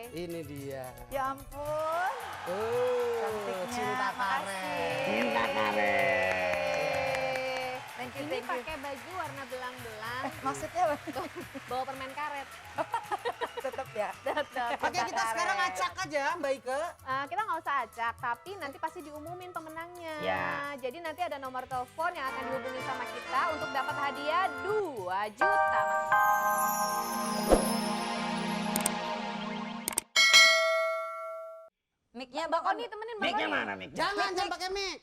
Ini dia. Ya ampun. Cantiknya. Cinta karet. Cinta karet. Thank you, Ini thank you. pakai baju warna belang-belang. Maksudnya apa? Bawa permen karet. Tetap ya. Tetap. Oke, kita sekarang acak aja Mbak Ike. Kita nggak usah acak, tapi nanti pasti diumumin pemenangnya. Ya. Jadi nanti ada nomor telepon yang akan dihubungi sama kita untuk dapat hadiah 2 juta. Mic-nya Mbak bakal Koni temenin Mbak Mic-nya Koni. mana mic? Jangan pakai mic.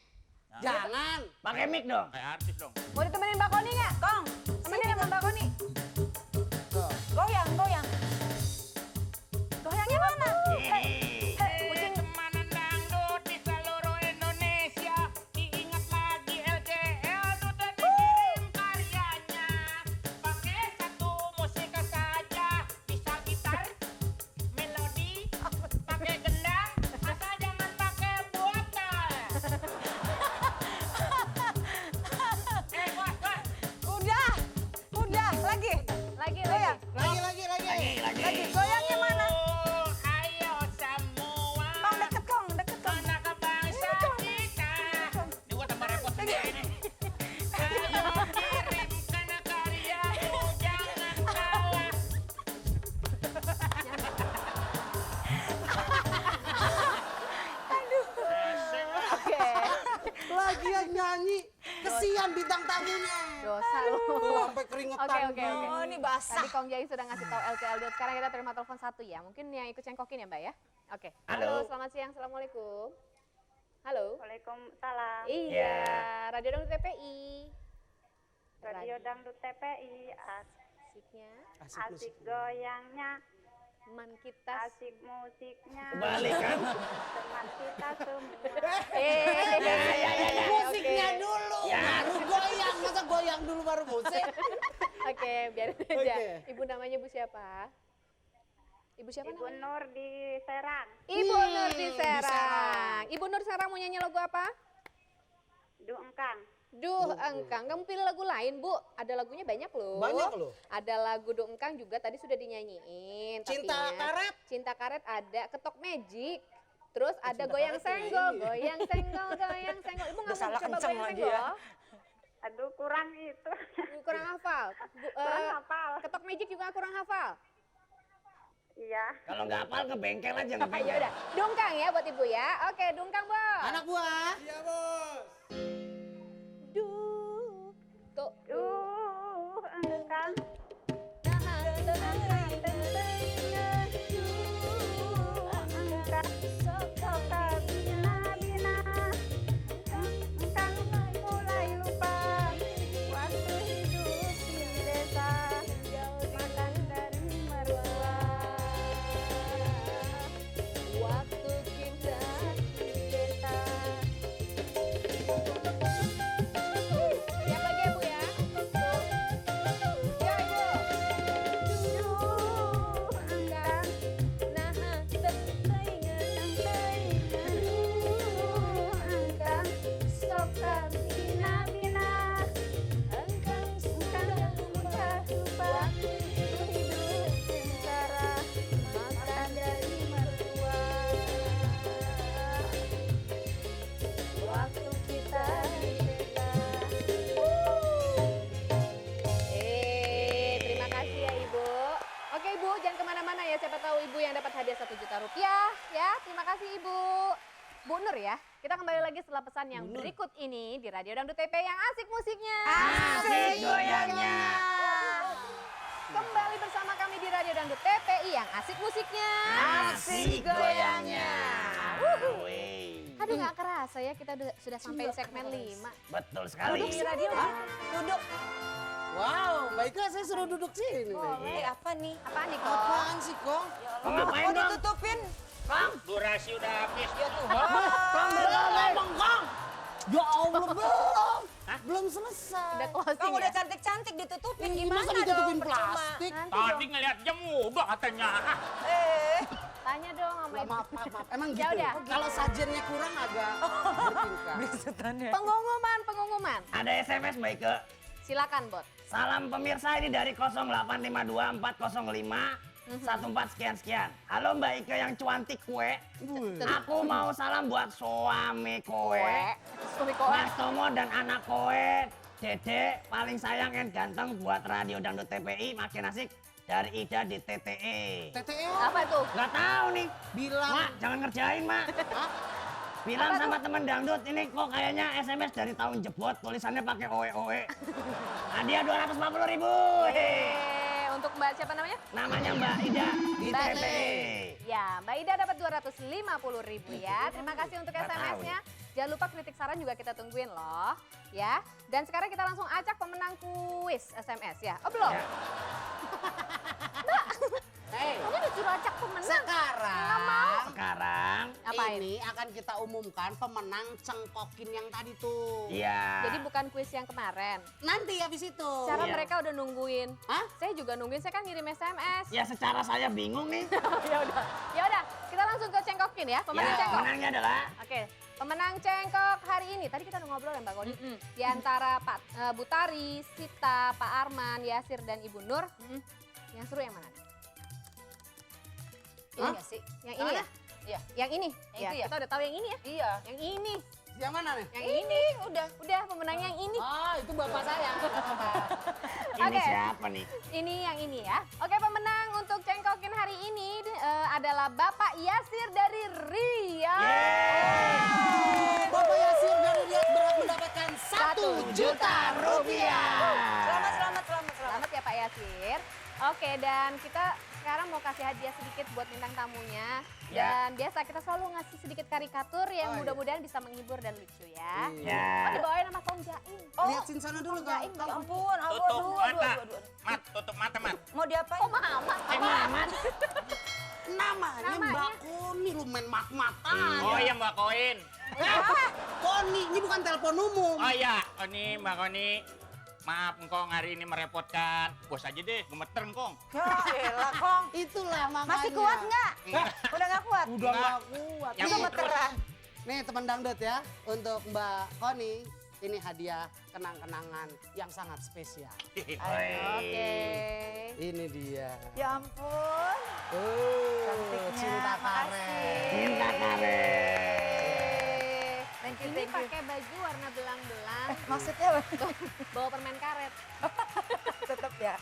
Jangan. Pakai mic dong. Kayak artis dong. Mau ditemenin Mbak Koni nggak? Kong, Temenin sama Mbak Koni. goyang, goyang. Goyangnya mana? Kucing. Temanan dangdut di seluruh Indonesia. Diingat lagi LCL sudah dikirim karyanya. Pakai satu musik saja. Bisa gitar, melodi, pakai gendang, asal jangan pakai botol. Bos. Udah, lagi. Lagi, Goyang. lagi. Lagi, goyangnya mana? Ayo semua. Kong, deket Kong, deket Kong. Anak bangsa kita. Ini gua tambah repot sendiri ini. Ayo kirimkan karyamu, jangan kalah. Oke. Lagi yang nyanyi. Kesian bintang tamunya. Dosa lu. Tuh sampai keringetan. Oke. Oh, ini basah. Tadi Kong Jai sudah ngasih tahu LCL dulu. Sekarang kita terima telepon satu ya. Mungkin yang ikut cengkokin ya Mbak ya. Oke. Halo. Selamat siang. Assalamualaikum. Halo. Waalaikumsalam. Iya. Radio Dangdut TPI. Radio Dangdut TPI, Musiknya. asik goyangnya, Teman kita. asik musiknya, Balik kan? teman kita semua. Musiknya Oke. dulu. Ya. Baru goyang. Masa goyang dulu baru musik? Oke, biarin aja. Oke. Ibu namanya Bu siapa? Ibu siapa Ibu namanya? Nur di Serang, Ibu Nur di di Serang. Serang. Ibu Nur Serang mau nyanyi lagu apa? Du Engkang. Duh, Engkang. Kamu pilih lagu lain, Bu. Ada lagunya banyak loh. Banyak loh. Ada lagu Duh Engkang juga tadi sudah dinyanyiin. Cinta tapinya. Karet. Cinta Karet ada, Ketok Magic. Terus ada Cinta goyang Karet senggol, ini. goyang senggol, goyang senggol. Ibu nggak Udah mau salah coba kenceng goyang lagi senggol? ya. Aduh kurang itu. Kurang hafal. Kurang hafal. Ketok Magic juga kurang hafal. Iya. Kalau nggak hafal ke bengkel aja ke Ya bengkel. udah, dungkang ya buat Ibu ya. Oke, dungkang, Bos. Anak buah. Duh. Tuh. Du Engkang. Engkang sokan bina-bina. Engkang mulai lupa waktu hidup di desa. Makan dari mertua. Waktu kita Di desa. siap lagi ya Bu ya. Ya Ibu. Engkang. Nah, Engkang sokan bina-bina. Engkang sudah lupa waktu hidup sengsara. Makan dari mertua. Waktu kita di desa. terima kasih ya Ibu. Oke Ibu, jangan kemana-mana ya. Siapa tahu Ibu yang dapat hadiah 1 juta rupiah ya. Terima kasih Ibu. Bu Nur ya, kita kembali lagi setelah pesan yang berikut ini di Radio Dangdut TP yang asik musiknya. Asik goyangnya. Kembali bersama kami di Radio Dangdut TPI yang asik musiknya. Asik goyangnya. Wih. Aduh nggak kerasa ya kita sudah sampai segmen 5. Betul sekali. Di radio Duduk. Wow, Mbak Ike saya suruh duduk sini. Eh, apa nih? Apaan nih kok? Apaan sih, Kong? Kok ngapain Oh, dong? ditutupin. Durasi udah habis. Ya Tuhan. Kong belum ngomong Kong. Ya Allah, belum. Belum selesai. Udah closing Kong ya? udah cantik-cantik ditutupin. Gimana Masa dong? ditutupin Percuma. plastik? Nanti Tadi dong. ngeliat jam udah katanya. Tanya dong sama Lah, Ibu. maaf. Emang Ya gitu. udah. Kalau sajennya kurang agak bertingkah. Pengumuman. Ada SMS baik ke. Silakan Bot. Salam pemirsa ini dari 08524005 14 sekian. Halo Mbak Ike yang cuantik kue. Aku mau salam buat suami kowe. Suami kowe. Mas Tomo dan anak kowe. Dede paling sayang dan ganteng buat Radio Dangdut TPI makin asik dari Ida di TTE. TTE Apa itu? Gak tahu nih. bilang. Mak, jangan ngerjain, Mak. Bilang Apa sama temen dangdut, ini kok kayaknya SMS dari tahun jebot, tulisannya pakai oe. Hadiah 250.000. Untuk Mbak siapa namanya? Namanya Mbak Ida di Mbak TPI. Ya, Mbak Ida dapat 250.000 ya. Terima kasih untuk Nggak tahu SMS-nya. Jangan lupa kritik saran juga kita tungguin loh, ya. Dan sekarang kita langsung acak pemenang kuis SMS ya. Oh belum? Ya. Hei, Kamu disuruh acak pemenang. sekarang Sekarang, Apain? ini akan kita umumkan pemenang cengkokin yang tadi tuh. iya. Jadi bukan kuis yang kemarin. Nanti habis itu. Cara Iya. mereka udah nungguin. Hah? Saya juga nungguin, saya kan ngirim SMS. Ya secara saya bingung nih. Ya udah, kita langsung ke cengkokin ya. Pemenang Ya, cengkok. pemenangnya adalah Oke, pemenang cengkok hari ini. Tadi kita udah ngobrol ya Mbak Koni. Di antara Pak Bu Tari, Sita, Pak Arman, Yasir dan Ibu Nur. Yang seru yang mana? Ini nggak sih? Yang ini ya? Iya. Yang ini? Yang itu ya? Kita udah tahu yang ini ya? Iya. Yang ini. Yang mana nih? Yang ini. Udah pemenangnya yang ini. Oh, itu bapak saya. ini Oke. siapa nih? Ini yang ini ya. Oke, pemenang untuk cengkokin hari ini adalah Bapak Yasir dari Riau. Bapak Yasir dari Riyadh berhak mendapatkan 1 juta rupiah. Selamat. Selamat ya Pak Yasir. Oke, dan kita sekarang mau kasih hadiah sedikit buat bintang tamunya. Ya. Dan biasa kita selalu ngasih sedikit karikatur yang Oh, mudah-mudahan bisa menghibur dan lucu ya. Ya. Oh, dibawain sama Kong Jain. Lihat sini sana dulu Kong Kang. Jain, Ya Kong. ampun, Tutup mata. aduh. Mat, tutup mata, Mat. Mau diapain? Oh, Mama. Aman. Namanya Namanya? Mbak Koni, lu main mat-matan. Oh iya Mbak Koin. Koni, ini bukan telepon umum. Oh iya, ini Mbak Koni. Maaf Engkong hari ini merepotkan. Bos aja deh, gemeter Engkong. Ya elah, Kong. Itulah makanya. Masih kuat nggak? Udah nggak kuat? Udah Nggak. nggak kuat. Yang Nih, Gemeteran. nih teman dangdut ya, untuk Mbak Koni, ini hadiah kenang-kenangan yang sangat spesial. Oke. Ini dia. Ya ampun. Cantiknya. Cinta karet. Makasih. Cinta karet. Thank you, Ini thank you. pakai baju warna belang-belang, Maksudnya apa? bawa permen karet. Tetep ya.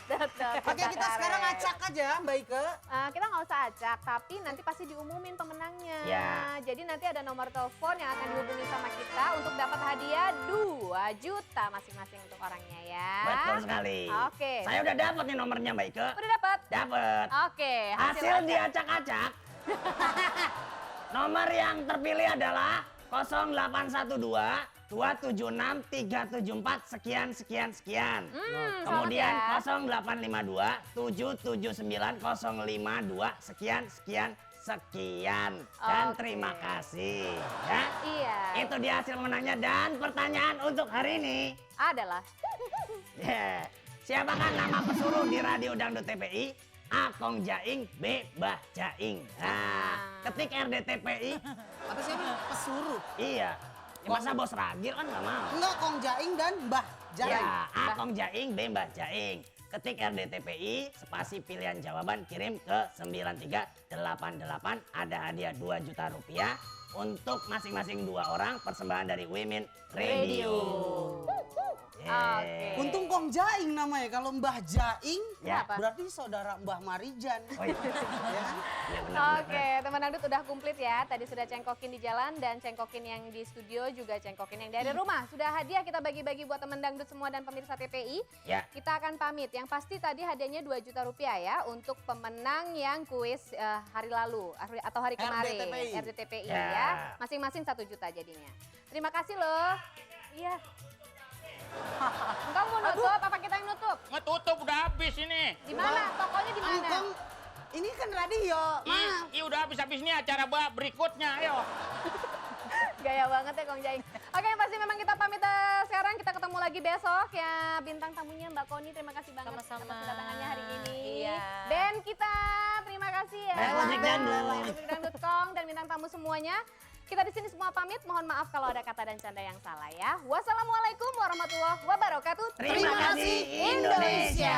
Oke, kita sekarang acak aja Mbak Ike. Kita nggak usah acak, tapi nanti pasti diumumin pemenangnya. Ya. Jadi nanti ada nomor telepon yang akan dihubungi sama kita untuk dapat hadiah 2 juta masing-masing untuk orangnya ya. Betul sekali. Oke. Saya udah dapat nih nomornya Mbak Ike. Udah dapat? Dapat. Oke. Hasil acak. diacak-acak. Nomor yang terpilih adalah 0812 276 374 sekian. Kemudian selamat ya. 0852 779 052 sekian. Dan Oke. terima kasih. Ya. Iya. Itu dia hasil menangnya dan pertanyaan untuk hari ini. Adalah. Ya, siapakah nama pesuruh di Radio Dangdut TPI? A. Kong Jaing, B. Mbah Jaing. Nah, ketik RDTPI, Apa sih ini? Pesuruh. iya. Ya, masa bos ragil kan nggak mau. Enggak, Kong Jaing dan Mbah Jaing. Ya, A. Kong Jaing, B. Mbah Jaing. Ketik RDTPI, spasi pilihan jawaban kirim ke 9388. Ada hadiah 2 juta rupiah untuk masing-masing 2 orang, persembahan dari Women Radio. Oke. Untung Kong Jaing namanya. Kalau Mbah Jaing, Ya. berarti saudara Mbah Marijan. Oh, iya. Ya kan? Iya, benar. Oke, teman dangdut udah komplit ya. Tadi sudah cengkokin di jalan dan cengkokin yang di studio juga cengkokin yang dari rumah. Sudah hadiah kita bagi-bagi buat teman dangdut semua dan pemirsa TPI. Ya. Kita akan pamit. Yang pasti tadi hadiahnya 2 juta rupiah ya untuk pemenang yang kuis hari lalu atau hari kemarin. RDTPI Ya. ya. Masing-masing 1 juta jadinya. Terima kasih loh. Iya. Engkau mau nutup apa kita yang nutup? Ngetutup udah habis ini. Di mana? Tokonya di mana? Kong, ini kan radio. Maaf. Iya udah habis nih acara berikutnya. Ayo. Gaya banget ya Kong Jaing. Oke, yang pasti memang kita pamit sekarang. Kita ketemu lagi besok ya. Bintang tamunya Mbak Koni, terima kasih banget Sama-sama. atas kedatangannya hari ini. Iya. Band kita, terima kasih ya. Musik Dangdut. Musik Dangdut Kong dan bintang tamu semuanya. Kita di sini semua pamit. Mohon maaf kalau ada kata dan canda yang salah ya. Wassalamualaikum warahmatullahi wabarakatuh. Terima kasih Indonesia.